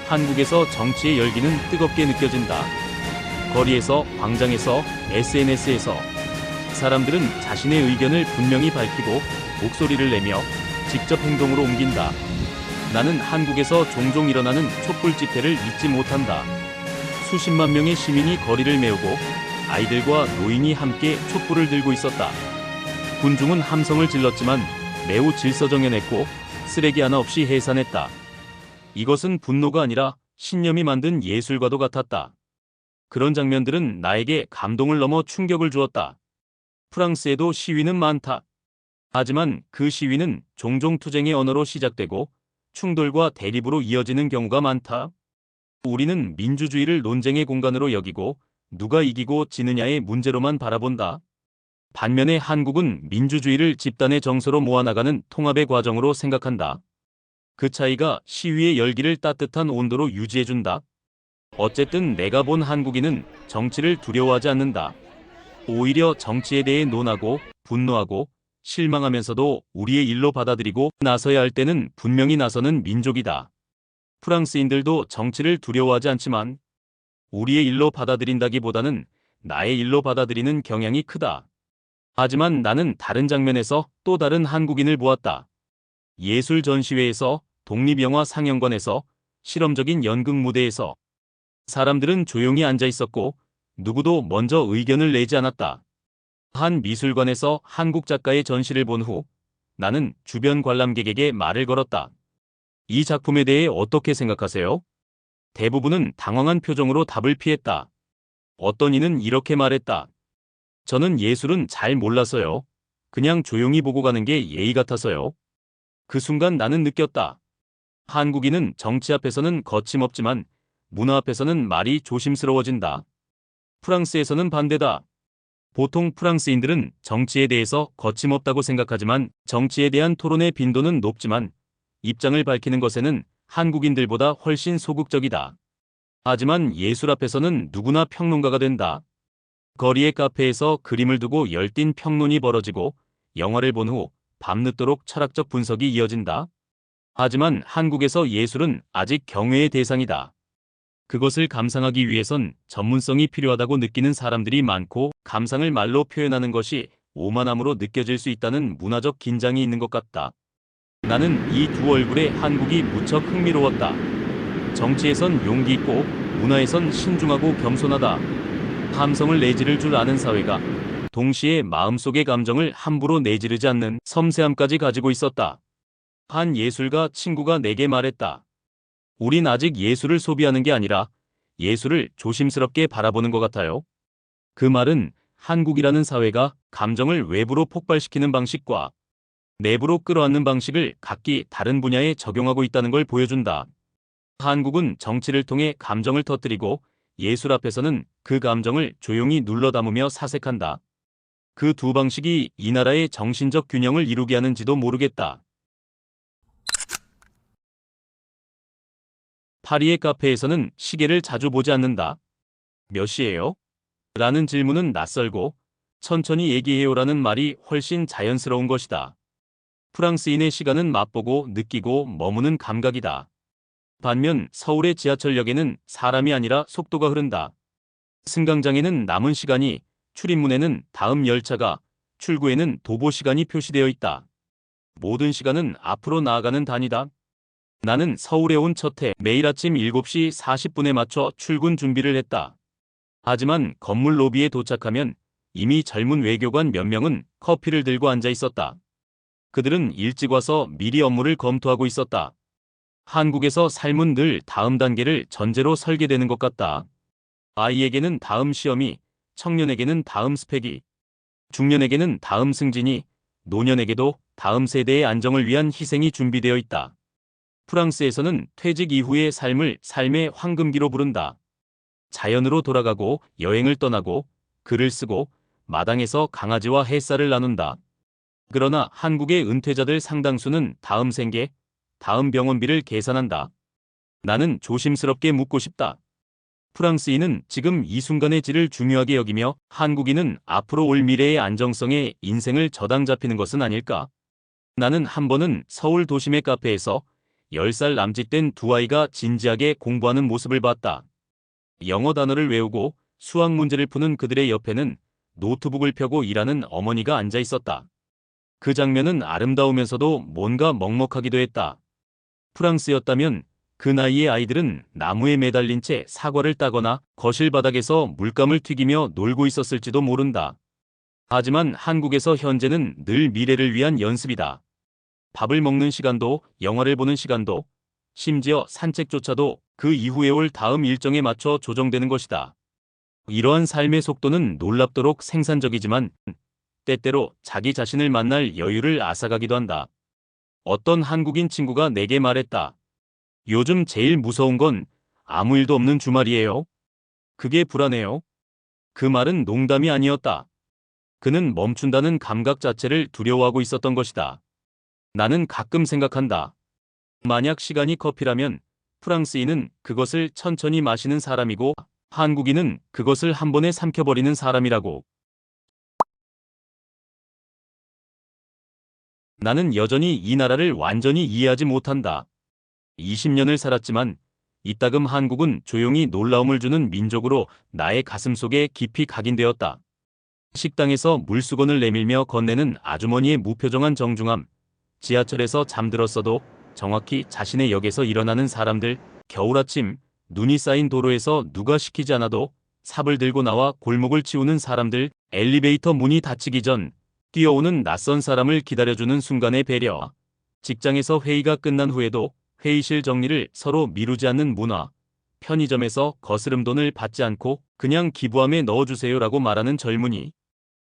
한국에서 정치의 열기는 뜨겁게 느껴진다. 거리에서, 광장에서, SNS에서 사람들은 자신의 의견을 분명히 밝히고 목소리를 내며 직접 행동으로 옮긴다. 나는 한국에서 종종 일어나는 촛불 집회를 잊지 못한다. 수십만 명의 시민이 거리를 메우고 아이들과 노인이 함께 촛불을 들고 있었다. 군중은 함성을 질렀지만 매우 질서정연했고 쓰레기 하나 없이 해산했다. 이것은 분노가 아니라 신념이 만든 예술과도 같았다. 그런 장면들은 나에게 감동을 넘어 충격을 주었다. 프랑스에도 시위는 많다. 하지만 그 시위는 종종 투쟁의 언어로 시작되고 충돌과 대립으로 이어지는 경우가 많다. 우리는 민주주의를 논쟁의 공간으로 여기고 누가 이기고 지느냐의 문제로만 바라본다. 반면에 한국은 민주주의를 집단의 정서로 모아나가는 통합의 과정으로 생각한다. 그 차이가 시위의 열기를 따뜻한 온도로 유지해준다. 어쨌든 내가 본 한국인은 정치를 두려워하지 않는다. 오히려 정치에 대해 논하고 분노하고 실망하면서도 우리의 일로 받아들이고 나서야 할 때는 분명히 나서는 민족이다. 프랑스인들도 정치를 두려워하지 않지만 우리의 일로 받아들인다기보다는 나의 일로 받아들이는 경향이 크다. 하지만 나는 다른 장면에서 또 다른 한국인을 보았다. 예술 전시회에서, 독립영화 상영관에서, 실험적인 연극 무대에서 사람들은 조용히 앉아 있었고 누구도 먼저 의견을 내지 않았다. 한 미술관에서 한국 작가의 전시를 본 후 나는 주변 관람객에게 말을 걸었다. 이 작품에 대해 어떻게 생각하세요? 대부분은 당황한 표정으로 답을 피했다. 어떤 이는 이렇게 말했다. 저는 예술은 잘 몰라서요. 그냥 조용히 보고 가는 게 예의 같아서요. 그 순간 나는 느꼈다. 한국인은 정치 앞에서는 거침없지만 문화 앞에서는 말이 조심스러워진다. 프랑스에서는 반대다. 보통 프랑스인들은 정치에 대해서 거침없다고 생각하지만 정치에 대한 토론의 빈도는 높지만 입장을 밝히는 것에는 한국인들보다 훨씬 소극적이다. 하지만 예술 앞에서는 누구나 평론가가 된다. 거리의 카페에서 그림을 두고 열띤 평론이 벌어지고 영화를 본 후 밤늦도록 철학적 분석이 이어진다. 하지만 한국에서 예술은 아직 경외의 대상이다. 그것을 감상하기 위해선 전문성이 필요하다고 느끼는 사람들이 많고 감상을 말로 표현하는 것이 오만함으로 느껴질 수 있다는 문화적 긴장이 있는 것 같다. 나는 이 두 얼굴의 한국이 무척 흥미로웠다. 정치에선 용기 있고 문화에선 신중하고 겸손하다. 함성을 내지를 줄 아는 사회가 동시에 마음속의 감정을 함부로 내지르지 않는 섬세함까지 가지고 있었다. 한 예술가 친구가 내게 말했다. 우린 아직 예술을 소비하는 게 아니라 예술을 조심스럽게 바라보는 것 같아요. 그 말은 한국이라는 사회가 감정을 외부로 폭발시키는 방식과 내부로 끌어안는 방식을 각기 다른 분야에 적용하고 있다는 걸 보여준다. 한국은 정치를 통해 감정을 터뜨리고 예술 앞에서는 그 감정을 조용히 눌러 담으며 사색한다. 그 두 방식이 이 나라의 정신적 균형을 이루게 하는지도 모르겠다. 파리의 카페에서는 시계를 자주 보지 않는다. 몇 시예요? 라는 질문은 낯설고 천천히 얘기해요라는 말이 훨씬 자연스러운 것이다. 프랑스인의 시간은 맛보고 느끼고 머무는 감각이다. 반면 서울의 지하철역에는 사람이 아니라 속도가 흐른다. 승강장에는 남은 시간이, 출입문에는 다음 열차가, 출구에는 도보 시간이 표시되어 있다. 모든 시간은 앞으로 나아가는 단위다. 나는 서울에 온 첫 해 매일 아침 7시 40분에 맞춰 출근 준비를 했다. 하지만 건물 로비에 도착하면 이미 젊은 외교관 몇 명은 커피를 들고 앉아 있었다. 그들은 일찍 와서 미리 업무를 검토하고 있었다. 한국에서 삶은 늘 다음 단계를 전제로 설계되는 것 같다. 아이에게는 다음 시험이, 청년에게는 다음 스펙이, 중년에게는 다음 승진이, 노년에게도 다음 세대의 안정을 위한 희생이 준비되어 있다. 프랑스에서는 퇴직 이후의 삶을 삶의 황금기로 부른다. 자연으로 돌아가고 여행을 떠나고 글을 쓰고 마당에서 강아지와 햇살을 나눈다. 그러나 한국의 은퇴자들 상당수는 다음 생계, 다음 병원비를 계산한다. 나는 조심스럽게 묻고 싶다. 프랑스인은 지금 이 순간의 질을 중요하게 여기며 한국인은 앞으로 올 미래의 안정성에 인생을 저당 잡히는 것은 아닐까? 나는 한 번은 서울 도심의 카페에서 10살 남짓된 두 아이가 진지하게 공부하는 모습을 봤다. 영어 단어를 외우고 수학 문제를 푸는 그들의 옆에는 노트북을 펴고 일하는 어머니가 앉아 있었다. 그 장면은 아름다우면서도 뭔가 먹먹하기도 했다. 프랑스였다면 그 나이의 아이들은 나무에 매달린 채 사과를 따거나 거실 바닥에서 물감을 튀기며 놀고 있었을지도 모른다. 하지만 한국에서 현재는 늘 미래를 위한 연습이다. 밥을 먹는 시간도, 영화를 보는 시간도, 심지어 산책조차도 그 이후에 올 다음 일정에 맞춰 조정되는 것이다. 이러한 삶의 속도는 놀랍도록 생산적이지만 때때로 자기 자신을 만날 여유를 앗아가기도 한다. 어떤 한국인 친구가 내게 말했다. 요즘 제일 무서운 건 아무 일도 없는 주말이에요. 그게 불안해요. 그 말은 농담이 아니었다. 그는 멈춘다는 감각 자체를 두려워하고 있었던 것이다. 나는 가끔 생각한다. 만약 시간이 커피라면 프랑스인은 그것을 천천히 마시는 사람이고 한국인은 그것을 한 번에 삼켜버리는 사람이라고. 나는 여전히 이 나라를 완전히 이해하지 못한다. 20년을 살았지만 이따금 한국은 조용히 놀라움을 주는 민족으로 나의 가슴 속에 깊이 각인되었다. 식당에서 물수건을 내밀며 건네는 아주머니의 무표정한 정중함, 지하철에서 잠들었어도 정확히 자신의 역에서 일어나는 사람들, 겨울 아침, 눈이 쌓인 도로에서 누가 시키지 않아도 삽을 들고 나와 골목을 치우는 사람들, 엘리베이터 문이 닫히기 전 뛰어오는 낯선 사람을 기다려주는 순간의 배려, 직장에서 회의가 끝난 후에도 회의실 정리를 서로 미루지 않는 문화, 편의점에서 거스름 돈을 받지 않고 그냥 기부함에 넣어주세요라고 말하는 젊은이,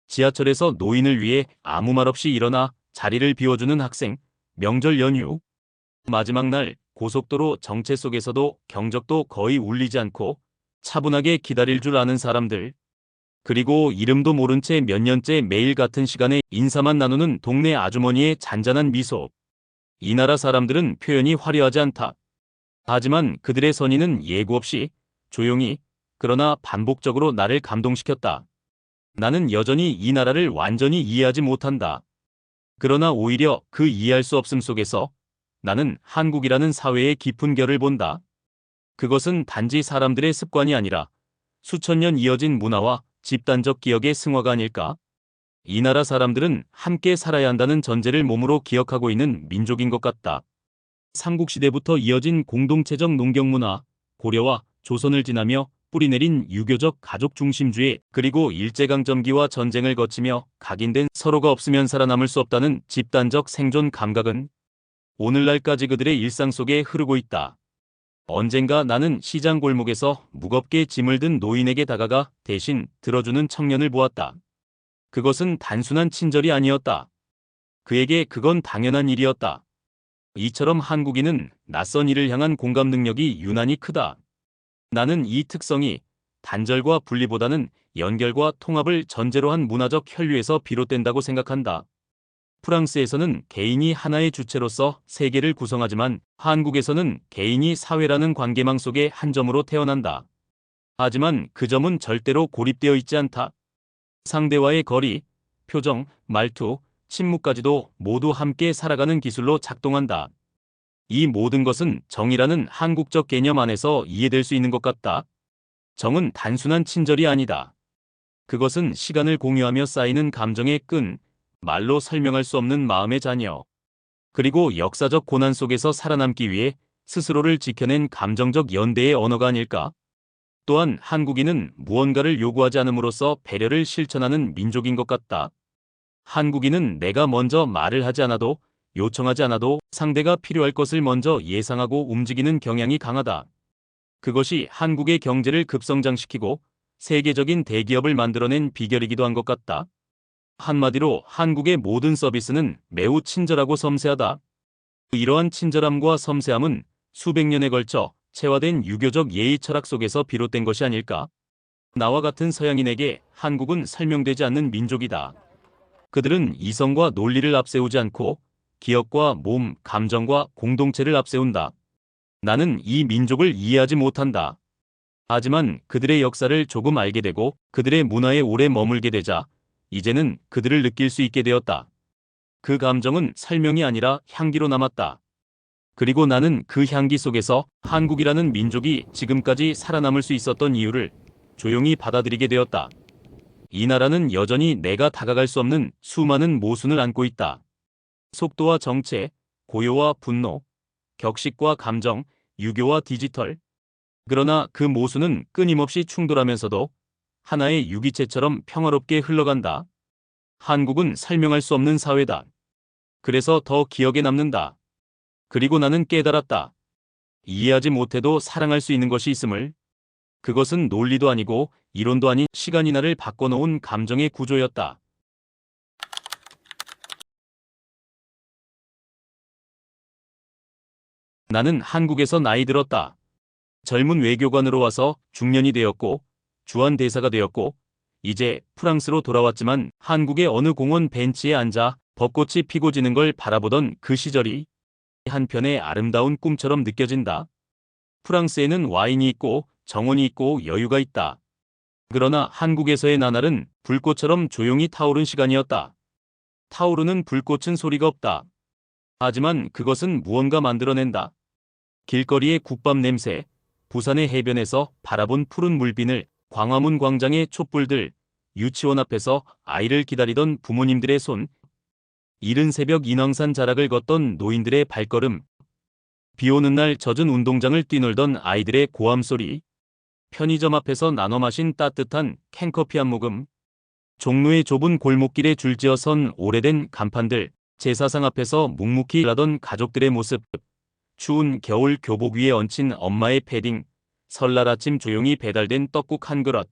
지하철에서 노인을 위해 아무 말 없이 일어나 자리를 비워주는 학생, 명절 연휴, 마지막 날 고속도로 정체 속에서도 경적도 거의 울리지 않고 차분하게 기다릴 줄 아는 사람들, 그리고 이름도 모른 채 몇 년째 매일 같은 시간에 인사만 나누는 동네 아주머니의 잔잔한 미소. 이 나라 사람들은 표현이 화려하지 않다. 하지만 그들의 선의는 예고 없이 조용히 그러나 반복적으로 나를 감동시켰다. 나는 여전히 이 나라를 완전히 이해하지 못한다. 그러나 오히려 그 이해할 수 없음 속에서 나는 한국이라는 사회의 깊은 결을 본다. 그것은 단지 사람들의 습관이 아니라 수천 년 이어진 문화와 집단적 기억의 승화가 아닐까? 이 나라 사람들은 함께 살아야 한다는 전제를 몸으로 기억하고 있는 민족인 것 같다. 삼국시대부터 이어진 공동체적 농경문화, 고려와 조선을 지나며 뿌리내린 유교적 가족 중심주의, 그리고 일제강점기와 전쟁을 거치며 각인된 서로가 없으면 살아남을 수 없다는 집단적 생존 감각은 오늘날까지 그들의 일상 속에 흐르고 있다. 언젠가 나는 시장 골목에서 무겁게 짐을 든 노인에게 다가가 대신 들어주는 청년을 보았다. 그것은 단순한 친절이 아니었다. 그에게 그건 당연한 일이었다. 이처럼 한국인은 낯선 이를 향한 공감 능력이 유난히 크다. 나는 이 특성이 단절과 분리보다는 연결과 통합을 전제로 한 문화적 혈류에서 비롯된다고 생각한다. 프랑스에서는 개인이 하나의 주체로서 세계를 구성하지만 한국에서는 개인이 사회라는 관계망 속의 한 점으로 태어난다. 하지만 그 점은 절대로 고립되어 있지 않다. 상대와의 거리, 표정, 말투, 침묵까지도 모두 함께 살아가는 기술로 작동한다. 이 모든 것은 정이라는 한국적 개념 안에서 이해될 수 있는 것 같다. 정은 단순한 친절이 아니다. 그것은 시간을 공유하며 쌓이는 감정의 끈, 말로 설명할 수 없는 마음의 자녀, 그리고 역사적 고난 속에서 살아남기 위해 스스로를 지켜낸 감정적 연대의 언어가 아닐까? 또한 한국인은 무언가를 요구하지 않음으로써 배려를 실천하는 민족인 것 같다. 한국인은 내가 먼저 말을 하지 않아도, 요청하지 않아도 상대가 필요할 것을 먼저 예상하고 움직이는 경향이 강하다. 그것이 한국의 경제를 급성장시키고 세계적인 대기업을 만들어낸 비결이기도 한 것 같다. 한마디로 한국의 모든 서비스는 매우 친절하고 섬세하다. 이러한 친절함과 섬세함은 수백 년에 걸쳐 체화된 유교적 예의 철학 속에서 비롯된 것이 아닐까? 나와 같은 서양인에게 한국은 설명되지 않는 민족이다. 그들은 이성과 논리를 앞세우지 않고 기억과 몸, 감정과 공동체를 앞세운다. 나는 이 민족을 이해하지 못한다. 하지만 그들의 역사를 조금 알게 되고 그들의 문화에 오래 머물게 되자 이제는 그들을 느낄 수 있게 되었다. 그 감정은 설명이 아니라 향기로 남았다. 그리고 나는 그 향기 속에서 한국이라는 민족이 지금까지 살아남을 수 있었던 이유를 조용히 받아들이게 되었다. 이 나라는 여전히 내가 다가갈 수 없는 수많은 모순을 안고 있다. 속도와 정체, 고요와 분노, 격식과 감정, 유교와 디지털. 그러나 그 모순은 끊임없이 충돌하면서도 하나의 유기체처럼 평화롭게 흘러간다. 한국은 설명할 수 없는 사회다. 그래서 더 기억에 남는다. 그리고 나는 깨달았다. 이해하지 못해도 사랑할 수 있는 것이 있음을. 그것은 논리도 아니고 이론도 아닌 시간이 나를 바꿔놓은 감정의 구조였다. 나는 한국에서 나이 들었다. 젊은 외교관으로 와서 중년이 되었고 주한 대사가 되었고 이제 프랑스로 돌아왔지만 한국의 어느 공원 벤치에 앉아 벚꽃이 피고 지는 걸 바라보던 그 시절이 한편의 아름다운 꿈처럼 느껴진다. 프랑스에는 와인이 있고 정원이 있고 여유가 있다. 그러나 한국에서의 나날은 불꽃처럼 조용히 타오른 시간이었다. 타오르는 불꽃은 소리가 없다. 하지만 그것은 무언가 만들어낸다. 길거리의 국밥 냄새, 부산의 해변에서 바라본 푸른 물비늘, 광화문 광장의 촛불들, 유치원 앞에서 아이를 기다리던 부모님들의 손, 이른 새벽 인왕산 자락을 걷던 노인들의 발걸음, 비 오는 날 젖은 운동장을 뛰놀던 아이들의 고함 소리, 편의점 앞에서 나눠 마신 따뜻한 캔커피 한 모금, 종로의 좁은 골목길에 줄지어 선 오래된 간판들, 제사상 앞에서 묵묵히 일하던 가족들의 모습, 추운 겨울 교복 위에 얹힌 엄마의 패딩, 설날 아침 조용히 배달된 떡국 한 그릇.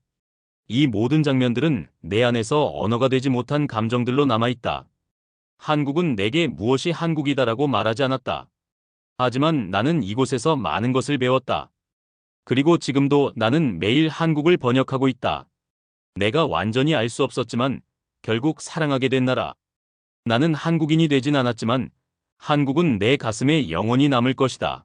이 모든 장면들은 내 안에서 언어가 되지 못한 감정들로 남아있다. 한국은 내게 무엇이 한국이다라고 말하지 않았다. 하지만 나는 이곳에서 많은 것을 배웠다. 그리고 지금도 나는 매일 한국을 번역하고 있다. 내가 완전히 알 수 없었지만 결국 사랑하게 된 나라. 나는 한국인이 되진 않았지만 한국은 내 가슴에 영원히 남을 것이다.